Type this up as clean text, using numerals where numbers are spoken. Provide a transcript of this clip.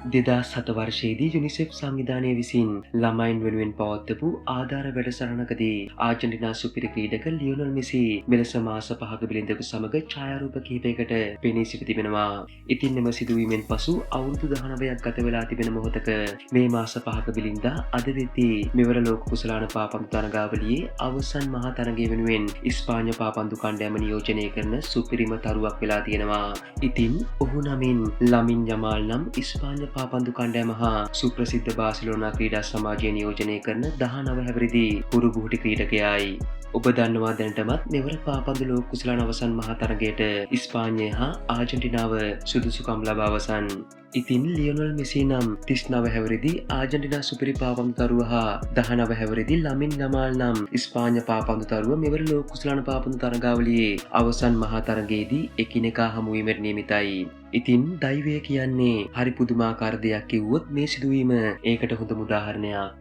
2007 වර්ෂයේදී UNICEF සංවිධානය විසින් ළමයින් වෙනුවෙන් පවත්වපු ආධාර වැඩසටහනකදී ආජන්ටිනා සුපිරි ක්‍රීඩක ලියොනල් මෙසි මෙලෙස මාස 5ක බිලිඳකු සමග ඡායාරූප කිහිපයකට පෙනී සිටි තිබෙනවා. ඉතින් එම සිදුවීමෙන් පසු අවුරුදු 19ක් ගත වෙලා තිබෙන මොහොතක මේ මාස 5ක බිලිඳා අද වෙද්දී මෙවර ලෝක කුසලාන පාපන්දු තරගාවලියේ අවසන් මහා තරගය වෙනුවෙන් ඉස්පාඤ්ඤ පාපන්දු කණ්ඩායම නියෝජනය කරන සුපිරිම තරුවක් වෙලා තියෙනවා. ඉතින් ඔහු නමින් ලමින් යමාල් නම් ඉස්පාඤ්ඤ පාපන්දු කණ්ඩායම හා සුප්‍රසිද්ධ බාසිලෝනා ක්‍රීඩා සමාජය නියෝජනය කරන 19 හැවිරිදි කුරු බුහුටි ක්‍රීඩකයායි. ඔබ දන්නවා දැනටමත් මෙවර පාපන්දු ලෝක කුසලාන අවසන් මහා තරගයට ඉස්පාඤ්ඤය හා ආජන්ටිනාව සුදුසුකම් ලබා අවසන්. ඉතින් ලියොනල් මෙසි නම් 39 හැවිරිදි ආජන්ටිනා සුපිරි පාපන්දු තරුව හා 19 හැවිරිදි ලමින් යමාල් නම් ඉස්පාඤ්ඤ පාපන්දු තරුව මෙවර ලෝක කුසලාන පාපන්දු තරගාවලියේ අවසන් මහා තරගයේදී එකිනෙකා හමු වීමට නියමිතයි. ඉතින් දෛවය කියන්නේ හරි පුදුමාකාර දෙයක් කිව්වොත් මේ සිදුවීම ඒකට හොඳම උදාහරණයක්.